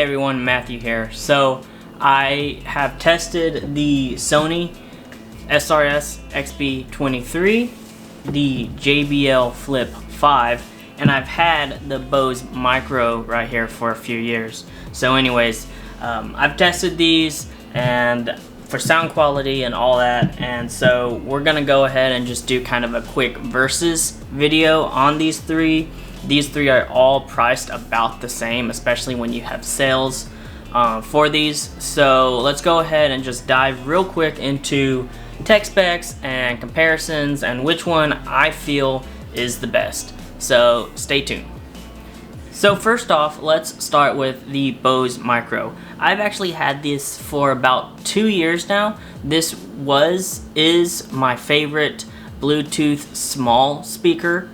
everyone, Matthew here. So I have tested the Sony SRS-XB23, the JBL Flip 5, and I've had the Bose Micro right here for a few years. So anyways, I've tested these and for sound quality and all that, and so we're gonna go ahead and just do kind of a quick versus video on these three. These three are all priced about the same, especially when you have sales for these. So let's go ahead and just dive real quick into tech specs and comparisons and which one I feel is the best. So stay tuned. So first off, let's start with the Bose Micro. I've actually had this for about 2 years now. This is my favorite Bluetooth small speaker.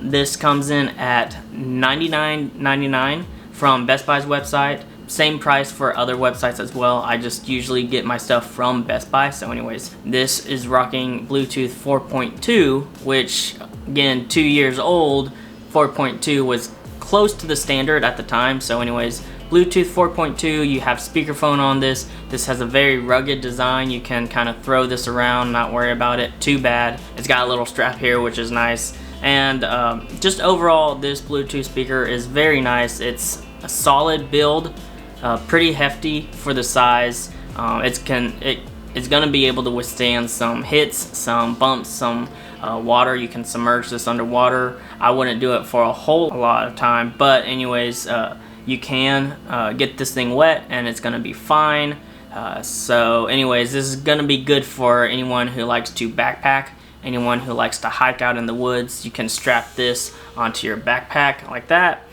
This comes in at $99.99 from Best Buy's website. Same price for other websites as well. I just usually get my stuff from Best Buy. So anyways, this is rocking Bluetooth 4.2, which again, 2 years old. 4.2 was close to the standard at the time. So anyways, Bluetooth 4.2, you have speakerphone on this. This has a very rugged design. You can kind of throw this around, not worry about it too bad. It's got a little strap here, which is nice. And just overall, this Bluetooth speaker is very nice. It's a solid build, pretty hefty for the size. It's gonna be able to withstand some hits, some bumps, some water. You can submerge this underwater. I wouldn't do it for a whole lot of time, but anyways, you can get this thing wet and it's gonna be fine. So anyways, this is gonna be good for anyone who likes to backpack, anyone who likes to hike out in the woods. You can strap this onto your backpack like that.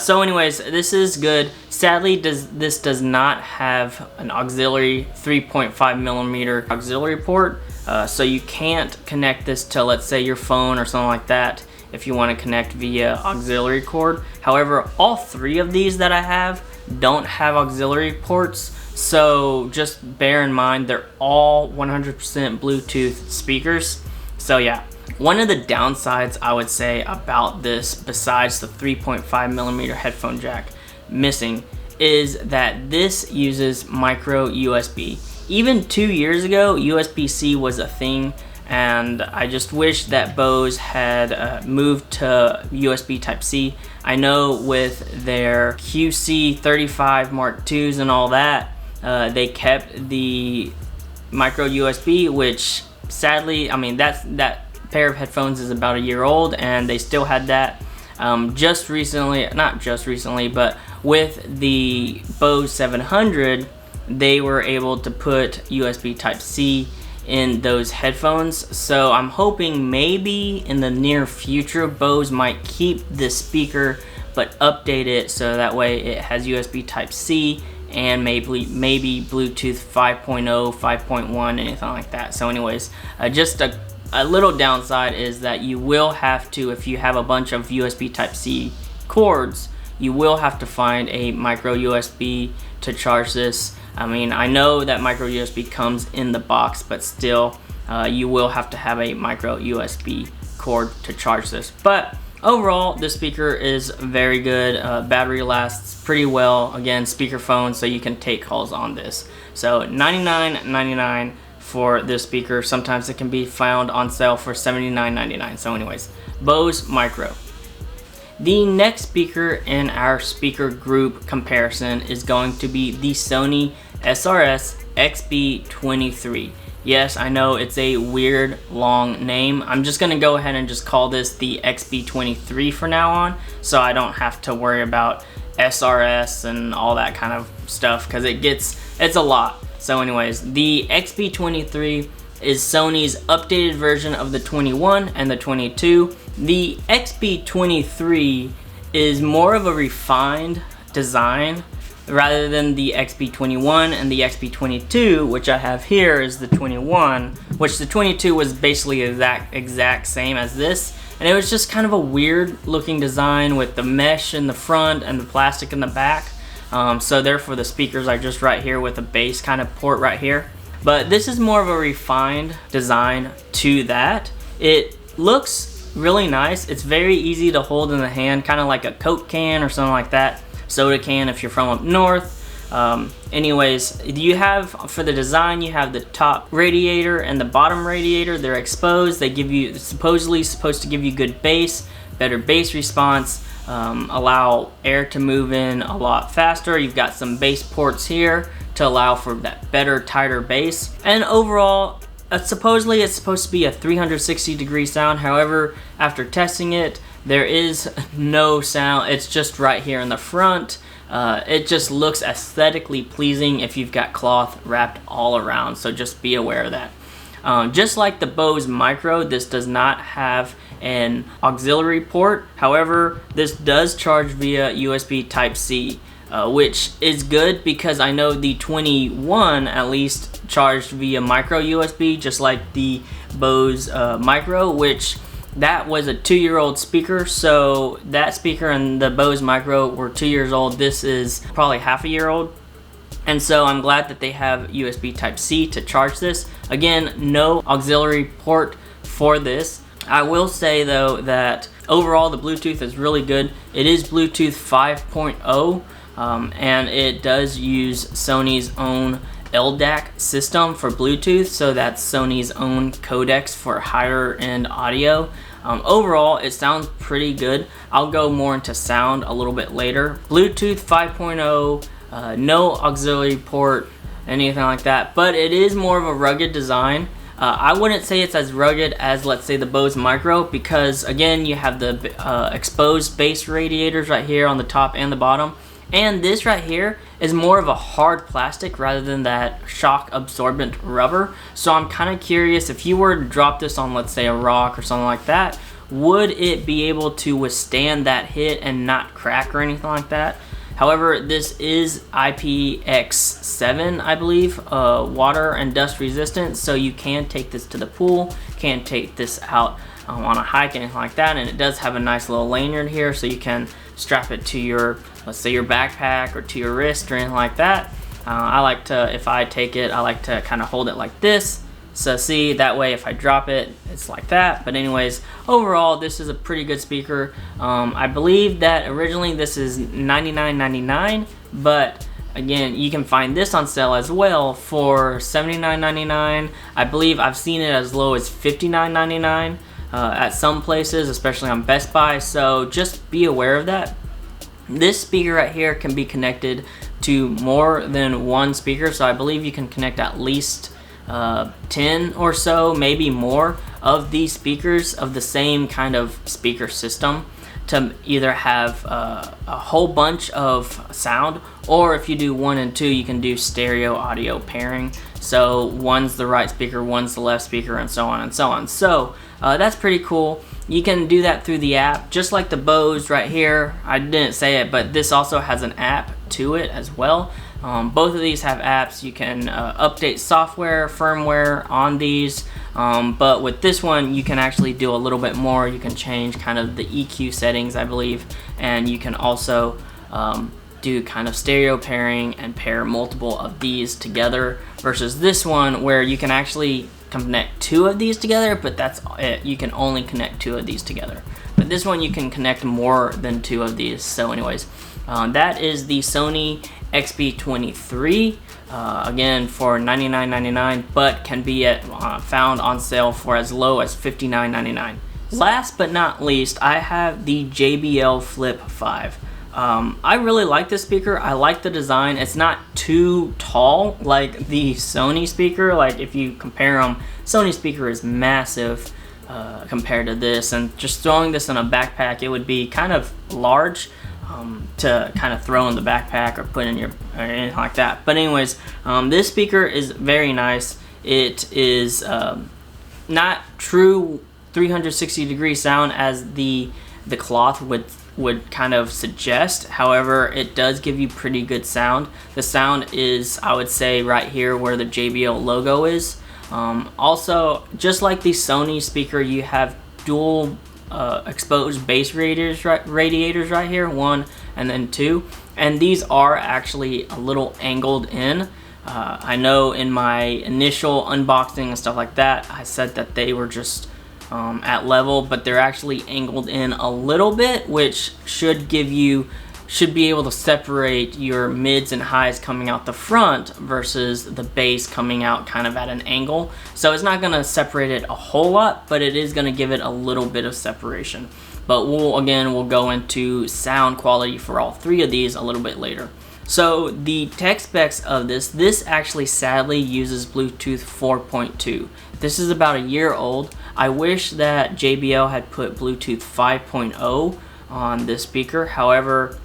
So anyways, this is good. Sadly, this does not have an auxiliary 3.5mm auxiliary port, so you can't connect this to, let's say, your phone or something like that if you want to connect via auxiliary cord. However, all three of these that I have don't have auxiliary ports, so just bear in mind they're all 100% Bluetooth speakers. So yeah, one of the downsides I would say about this, besides the 3.5mm headphone jack missing, is that this uses micro USB. Even 2 years ago, USB-C was a thing, and I just wish that Bose had moved to USB Type-C. I know with their QC35 Mark IIs and all that, they kept the micro USB, which sadly, I mean, that pair of headphones is about a year old, and they still had that. Just recently, not just recently, but with the Bose 700, they were able to put USB Type-C in those headphones. So I'm hoping maybe in the near future Bose might keep this speaker but update it so that way it has USB Type-C and maybe Bluetooth 5.0, 5.1, anything like that. So anyways, just a little downside is that you will have to, if you have a bunch of USB Type-C cords, you will have to find a micro USB to charge this. I mean, I know that micro USB comes in the box, but still, you will have to have a micro USB cord to charge this. But overall, this speaker is very good. Battery lasts pretty well. Again, speakerphone, so you can take calls on this. So $99.99 for this speaker. Sometimes it can be found on sale for $79.99. So anyways, Bose Micro. The next speaker in our speaker group comparison is going to be the Sony SRS-XB23. Yes, I know it's a weird long name. I'm just gonna go ahead and just call this the XB23 for now on, so I don't have to worry about SRS and all that kind of stuff, because it's a lot. So anyways, the XB23 is Sony's updated version of the 21 and the 22. The XB23 is more of a refined design rather than the XB21, and the XB22, which I have here, is the 21, which the 22 was basically exact same as this, and it was just kind of a weird looking design with the mesh in the front and the plastic in the back. So therefore the speakers are just right here with a bass kind of port right here. But this is more of a refined design to that. It looks really nice. It's very easy to hold in the hand, kind of like a Coke can or something like that. soda can if you're from up north. Anyways, you have, for the design, you have the top radiator and the bottom radiator. They're exposed. They give you, supposedly supposed to give you good bass, better bass response, allow air to move in a lot faster. You've got some bass ports here to allow for that better, tighter bass. And overall, supposedly it's supposed to be a 360-degree sound. However, after testing it, there is no sound. It's just right here in the front. It just looks aesthetically pleasing if you've got cloth wrapped all around, so just be aware of that. Just like the Bose Micro, this does not have an auxiliary port. However, this does charge via USB Type-C, which is good because I know the 21 at least charged via micro USB, just like the Bose Micro, which that was a 2-year-old speaker. So that speaker and the Bose Micro were 2 years old. This is probably half a year old. And so I'm glad that they have USB Type-C to charge this. Again, no auxiliary port for this. I will say though that overall the Bluetooth is really good. It is Bluetooth 5.0, and it does use Sony's own LDAC system for Bluetooth, so that's Sony's own codecs for higher end audio. Overall, it sounds pretty good. I'll go more into sound a little bit later. Bluetooth 5.0, no auxiliary port, anything like that, but it is more of a rugged design. I wouldn't say it's as rugged as, let's say, the Bose Micro, because again, you have the exposed bass radiators right here on the top and the bottom. And this right here is more of a hard plastic rather than that shock absorbent rubber. So I'm kind of curious, if you were to drop this on, let's say, a rock or something like that, would it be able to withstand that hit and not crack or anything like that? However, this is IPX7, I believe, water and dust resistant, so you can take this to the pool, can take this out on a hike, anything like that, and it does have a nice little lanyard here, so you can strap it to your, let's say, your backpack or to your wrist or anything like that. I like to, if I take it, I like to kind of hold it like this. So see, that way if I drop it, it's like that. But anyways, overall, this is a pretty good speaker. I believe that originally this is $99.99, but again, you can find this on sale as well for $79.99. I believe I've seen it as low as $59.99 at some places, especially on Best Buy. So just be aware of that. This speaker right here can be connected to more than one speaker. So I believe you can connect at least 10 or so, maybe more, of these speakers of the same kind of speaker system to either have a whole bunch of sound, or if you do 1 and 2, you can do stereo audio pairing. So one's the right speaker, one's the left speaker, and so on and so on. So that's pretty cool. You can do that through the app, just like the Bose right here. I didn't say it, but this also has an app to it as well. Both of these have apps. You can update software, firmware on these, but with this one you can actually do a little bit more. You can change kind of the EQ settings, I believe, and you can also do kind of stereo pairing and pair multiple of these together, versus this one where you can actually connect 2 of these together, but that's it. You can only connect 2 of these together. But this one you can connect more than 2 of these. So anyways, that is the Sony XB23, again for $99.99, but can be found on sale for as low as $59.99. Last but not least, I have the JBL Flip 5. I really like this speaker. I like the design. It's not too tall like the Sony speaker. Like if you compare them, Sony speaker is massive compared to this, and just throwing this in a backpack, it would be kind of large to kind of throw in the backpack or put in your, or anything like that. But anyways, this speaker is very nice. It is not true 360-degree sound as the cloth would kind of suggest. However, it does give you pretty good sound. The sound is, I would say, right here where the JBL logo is. Also, just like the Sony speaker, you have dual exposed bass radiators right here, 1 and then 2, and these are actually a little angled in. I know in my initial unboxing and stuff like that, I said that they were just at level, but they're actually angled in a little bit, which should give you should be able to separate your mids and highs coming out the front versus the bass coming out kind of at an angle. So it's not going to separate it a whole lot, but it is going to give it a little bit of separation. But we'll go into sound quality for all three of these a little bit later. So the tech specs of this actually sadly uses Bluetooth 4.2. This is about a year old. I wish that JBL had put Bluetooth 5.0 on this speaker. However,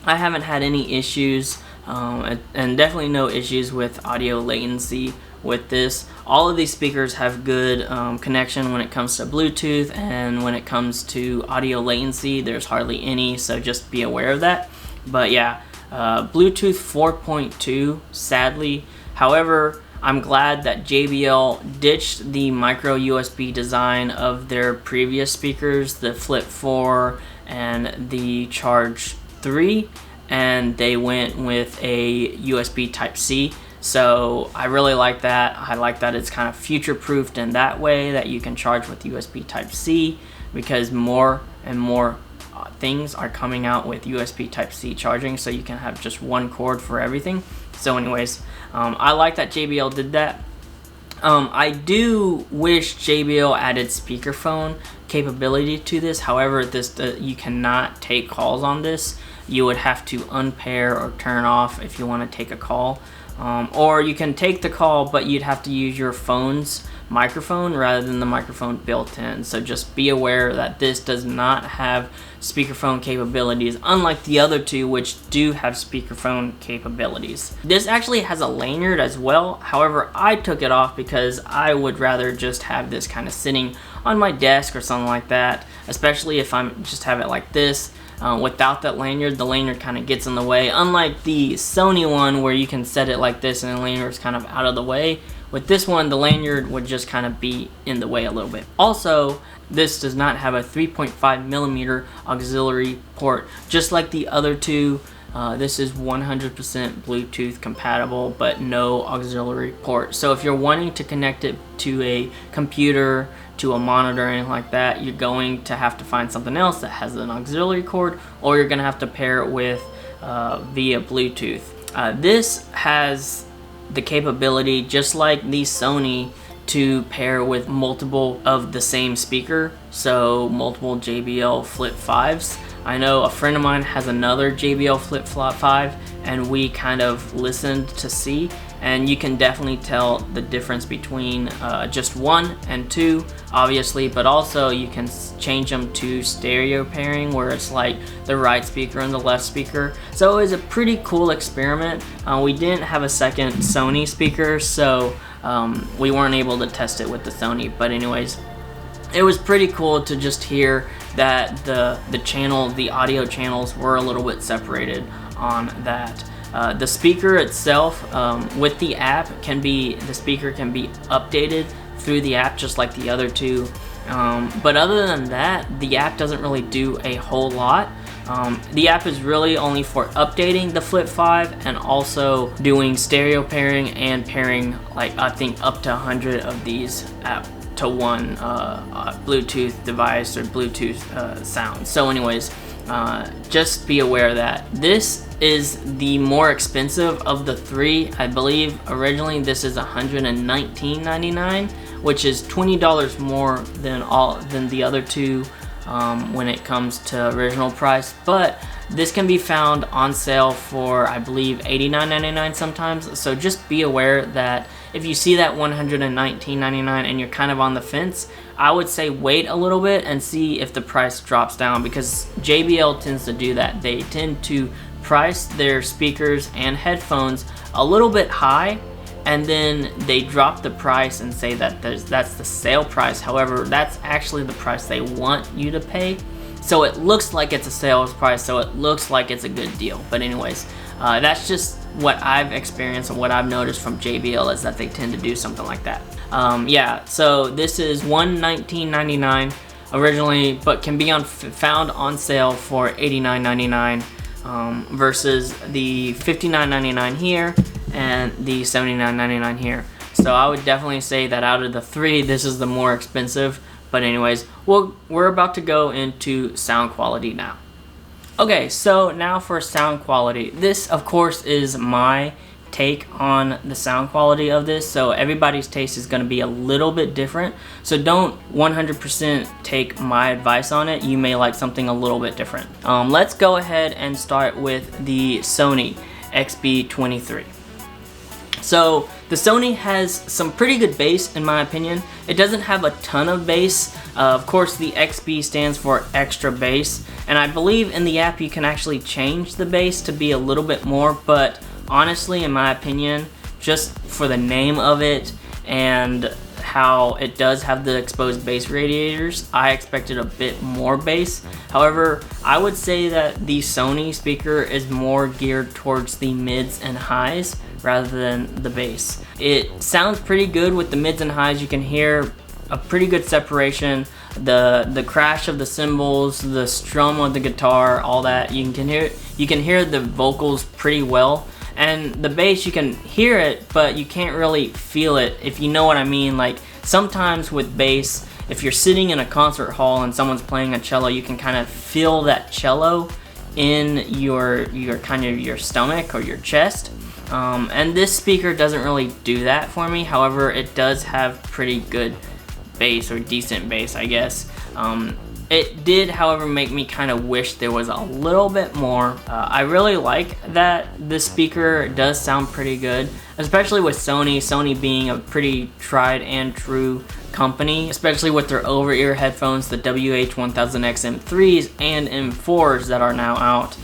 I haven't had any issues and definitely no issues with audio latency with this. All of these speakers have good connection when it comes to Bluetooth, and when it comes to audio latency, there's hardly any, so just be aware of that. But yeah, Bluetooth 4.2, sadly. However, I'm glad that JBL ditched the micro USB design of their previous speakers, the Flip 4 and the Charge 3, and they went with a USB Type-C. So I really like that. I like that it's kind of future-proofed in that way, that you can charge with USB Type-C, because more and more things are coming out with USB Type-C charging, so you can have just one cord for everything. So anyways, I like that JBL did that. I do wish JBL added speakerphone capability to this. However, you cannot take calls on this. You would have to unpair or turn off if you want to take a call. Or you can take the call, but you'd have to use your phone's microphone rather than the microphone built in. So just be aware that this does not have speakerphone capabilities, unlike the other two, which do have speakerphone capabilities. This actually has a lanyard as well. However, I took it off because I would rather just have this kind of sitting on my desk or something like that, especially if I'm just have it like this. Without that lanyard, the lanyard kind of gets in the way, unlike the Sony one where you can set it like this and the lanyard is kind of out of the way. With this one, the lanyard would just kind of be in the way a little bit. Also, this does not have a 3.5mm auxiliary port, just like the other two. This is 100% Bluetooth compatible, but no auxiliary port. So if you're wanting to connect it to a computer, to a monitor, or anything like that, you're going to have to find something else that has an auxiliary cord, or you're going to have to pair it with via Bluetooth. This has the capability, just like the Sony, to pair with multiple of the same speaker, so multiple JBL Flip 5s. I know a friend of mine has another JBL Flip 5, and we kind of listened to see, and you can definitely tell the difference between just 1 and 2, obviously, but also you can change them to stereo pairing, where it's like the right speaker and the left speaker. So it was a pretty cool experiment. We didn't have a second Sony speaker, so we weren't able to test it with the Sony, but anyways, it was pretty cool to just hear that the audio channels were a little bit separated on that. The speaker itself, with the app, the speaker can be updated through the app just like the other two. But other than that, the app doesn't really do a whole lot. The app is really only for updating the Flip 5 and also doing stereo pairing and pairing, like, I think up to 100 of these to one Bluetooth device or Bluetooth sound. So anyways, just be aware that this is the more expensive of the three. I believe originally this is $119.99, which is $20 more than the other two when it comes to original price, but this can be found on sale for, I believe, $89.99 sometimes. So just be aware that if you see that $119.99 and you're kind of on the fence, I would say wait a little bit and see if the price drops down, because JBL tends to do that. They tend to price their speakers and headphones a little bit high, and then they drop the price and say that that's the sale price. However, that's actually the price they want you to pay. So it looks like it's a sales price, so it looks like it's a good deal. But anyways, that's just what I've experienced and what I've noticed from JBL, is that they tend to do something like that. Yeah, so this is $119.99 originally, but can be found on sale for $89.99 versus the $59.99 here and the $79.99 here. So I would definitely say that out of the three, this is the more expensive. But anyways, we're about to go into sound quality now. Okay, so now for sound quality. This, of course, is my take on the sound quality of this, so everybody's taste is going to be a little bit different, so don't 100% take my advice on it. You may like something a little bit different. Let's go ahead and start with the Sony XB23. So the Sony has some pretty good bass in my opinion. It doesn't have a ton of bass. Of course the XB stands for extra bass, and I believe in the app you can actually change the bass to be a little bit more, but honestly in my opinion, just for the name of it and how it does have the exposed bass radiators, I expected a bit more bass. However, I would say that the Sony speaker is more geared towards the mids and highs rather than the bass. It sounds pretty good with the mids and highs. You can hear a pretty good separation. The crash of the cymbals, the strum of the guitar, all that, you can hear the vocals pretty well. And the bass, you can hear it, but you can't really feel it, if you know what I mean. Like sometimes with bass, if you're sitting in a concert hall and someone's playing a cello, you can kind of feel that cello in your kind of your stomach or your chest. And this speaker doesn't really do that for me. However, it does have pretty good bass, or decent bass, I guess. It did, however, make me kind of wish there was a little bit more. I really like that this speaker does sound pretty good, especially with Sony. Sony being a pretty tried and true company, especially with their over-ear headphones, the WH-1000X M3s and M4s that are now out.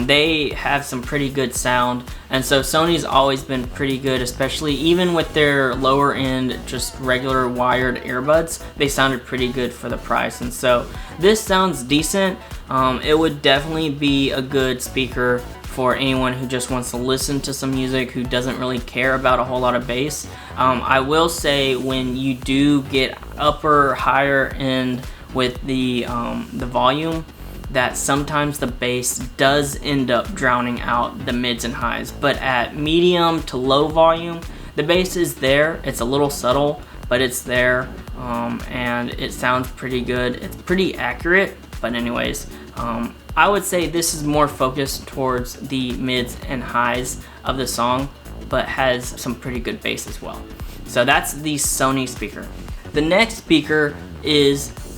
They have some pretty good sound, and so Sony's always been pretty good, especially even with their lower end just regular wired earbuds. They sounded pretty good for the price, and so this sounds decent. It would definitely be a good speaker for anyone who just wants to listen to some music, who doesn't really care about a whole lot of bass. I will say when you do get upper, higher end with the volume, that sometimes the bass does end up drowning out the mids and highs, but at medium to low volume, the bass is there. It's a little subtle, but it's there, and it sounds pretty good. It's pretty accurate, but anyways, I would say this is more focused towards the mids and highs of the song, but has some pretty good bass as well. So that's the Sony speaker. The next speaker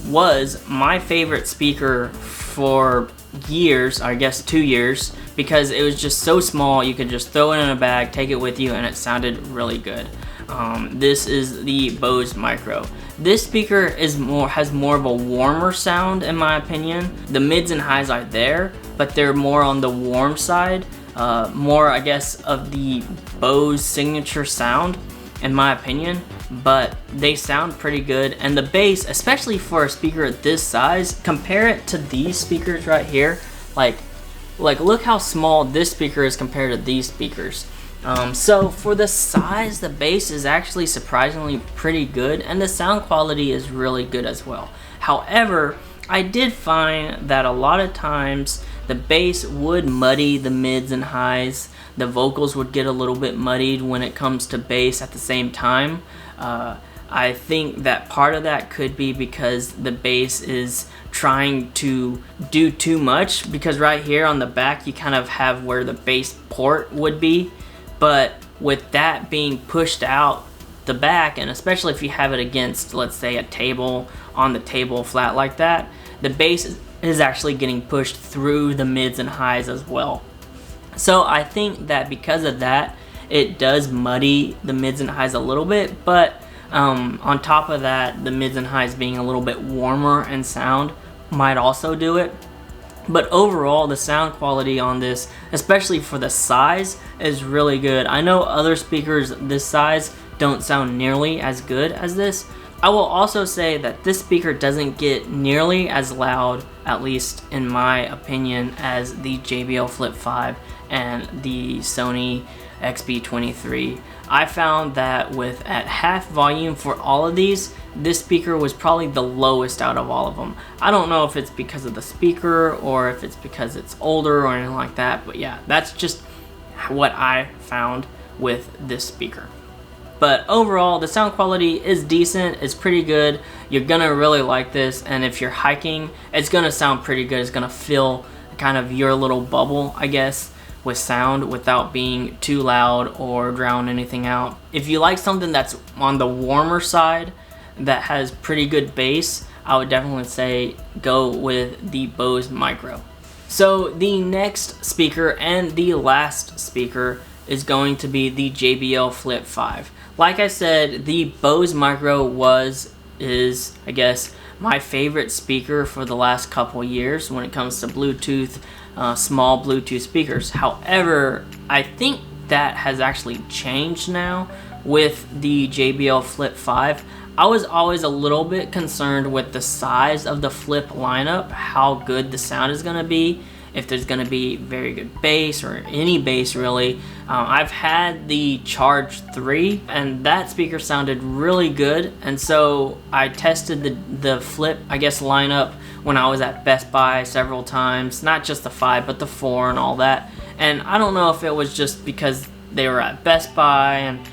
was my favorite speaker for years, I guess 2 years, because it was just so small. You could just throw it in a bag, take it with you, and it sounded really good. This is the Bose Micro. This speaker has more of a warmer sound in my opinion. The mids and highs are there, but they're more on the warm side, more I guess of the Bose signature sound in my opinion, but they sound pretty good. And the bass, especially for a speaker this size, compare it to these speakers right here. Like look how small this speaker is compared to these speakers. So for the size, the bass is actually surprisingly pretty good, and the sound quality is really good as well. However, I did find that a lot of times the bass would muddy the mids and highs. The vocals would get a little bit muddied when it comes to bass at the same time. I think that part of that could be because the bass is trying to do too much, because right here on the back you kind of have where the bass port would be, but with that being pushed out the back, and especially if you have it against, let's say, a table, on the table flat like that, the bass is actually getting pushed through the mids and highs as well. So I think that because of that, it does muddy the mids and highs a little bit, but on top of that, the mids and highs being a little bit warmer in sound might also do it. But overall, the sound quality on this, especially for the size, is really good. I know other speakers this size don't sound nearly as good as this. I will also say that this speaker doesn't get nearly as loud, at least in my opinion, as the JBL Flip 5 and the Sony XB23. I found that at half volume for all of these, this speaker was probably the lowest out of all of them. I don't know if it's because of the speaker or if it's because it's older or anything like that, but yeah, that's just what I found with this speaker. But overall, the sound quality is decent. It's pretty good. You're gonna really like this, and if you're hiking, it's gonna sound pretty good. It's gonna feel kind of your little bubble, I guess, with sound without being too loud or drown anything out. If you like something that's on the warmer side that has pretty good bass, I would definitely say go with the Bose Micro. So the next speaker and the last speaker is going to be the JBL Flip 5. Like I said, the Bose Micro is I guess my favorite speaker for the last couple years when it comes to Bluetooth, small Bluetooth speakers. However, I think that has actually changed now with the JBL Flip 5. I was always a little bit concerned with the size of the Flip lineup, how good the sound is going to be, if there's going to be very good bass or any bass really. I've had the Charge 3 and that speaker sounded really good, and so I tested the Flip, I guess, lineup when I was at Best Buy several times, not just the 5 but the 4 and all that. And I don't know if it was just because they were at Best Buy and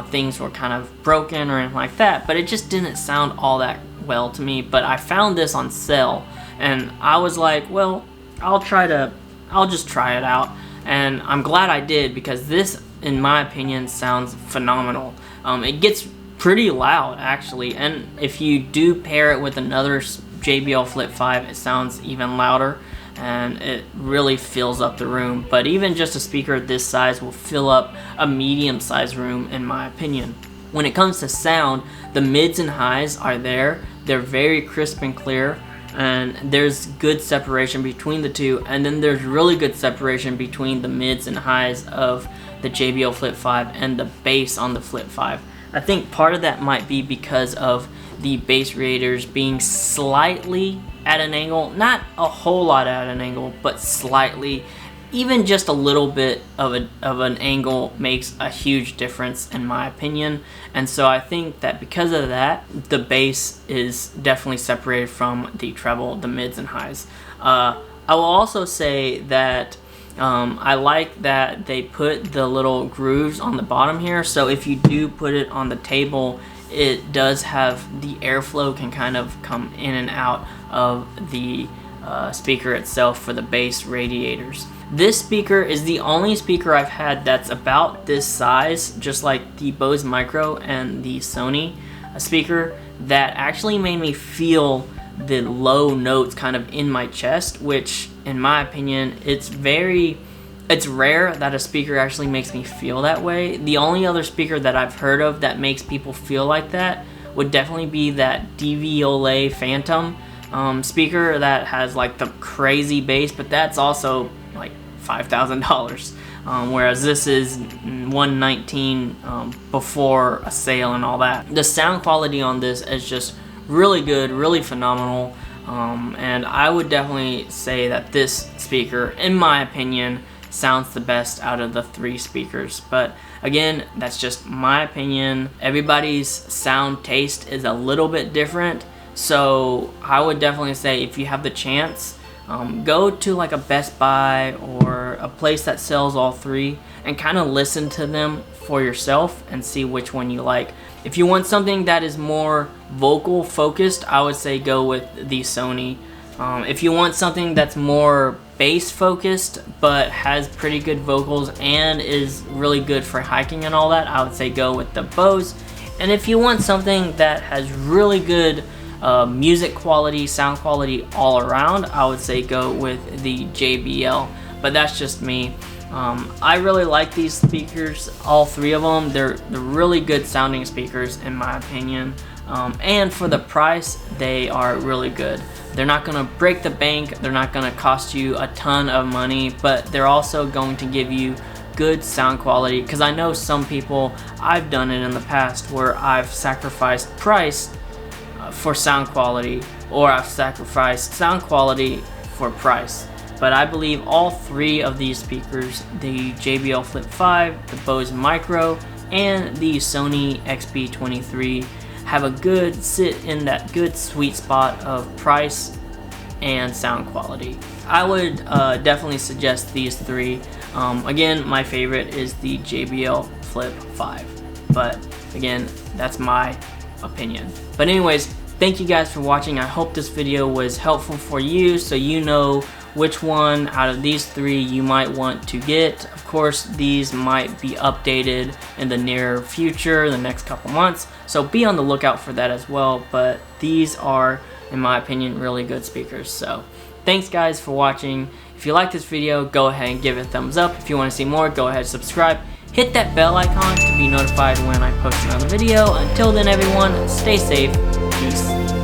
things were kind of broken or anything like that, but it just didn't sound all that well to me. But I found this on sale and I was like, well, I'll just try it out, and I'm glad I did, because this, in my opinion, sounds phenomenal. It gets pretty loud actually, and if you do pair it with another JBL Flip 5, it sounds even louder and it really fills up the room. But even just a speaker this size will fill up a medium-sized room, in my opinion. When it comes to sound, the mids and highs are there. They're very crisp and clear, and there's good separation between the two, and then there's really good separation between the mids and highs of the JBL Flip 5 and the bass on the Flip 5. I think part of that might be because of the bass radiators being slightly at an angle, not a whole lot at an angle, but slightly. Even just a little bit of an angle makes a huge difference, in my opinion. And so I think that because of that, the bass is definitely separated from the treble, the mids and highs. I will also say that I like that they put the little grooves on the bottom here, so if you do put it on the table, it does have the airflow can kind of come in and out of the speaker itself for the bass radiators. This speaker is the only speaker I've had that's about this size, just like the Bose Micro and the Sony speaker, that actually made me feel the low notes kind of in my chest, which in my opinion, it's rare that a speaker actually makes me feel that way. The only other speaker that I've heard of that makes people feel like that would definitely be that DVOLA Phantom speaker that has like the crazy bass, but that's also like $5,000, whereas this is $119 before a sale and all that. The sound quality on this is just really good, really phenomenal, and I would definitely say that this speaker, in my opinion, sounds the best out of the three speakers. But again, that's just my opinion. Everybody's sound taste is a little bit different, so I would definitely say if you have the chance, go to like a Best Buy or a place that sells all three and kind of listen to them for yourself and see which one you like. If you want something that is more vocal focused, I would say go with the Sony. If you want something that's more bass focused but has pretty good vocals and is really good for hiking and all that, I would say go with the Bose. And if you want something that has really good music quality, sound quality all around, I would say go with the JBL. But that's just me. I really like these speakers, all three of them. They're really good sounding speakers in my opinion, and for the price they are really good. They're not gonna break the bank, they're not gonna cost you a ton of money, but they're also going to give you good sound quality, because I know some people, I've done it in the past where I've sacrificed price for sound quality, or I've sacrificed sound quality for price. But I believe all three of these speakers, the JBL Flip 5, the Bose Micro, and the Sony XB23, have a good sit in that good sweet spot of price and sound quality. I would definitely suggest these three. Again, my favorite is the JBL Flip 5, but again, that's my opinion. But anyways, thank you guys for watching. I hope this video was helpful for you, so you know which one out of these three you might want to get. Of course, these might be updated in the near future, the next couple months, so be on the lookout for that as well. But these are, in my opinion, really good speakers. So thanks guys for watching. If you like this video, go ahead and give it a thumbs up. If you want to see more, go ahead and subscribe. Hit that bell icon to be notified when I post another video. Until then everyone, stay safe. Peace.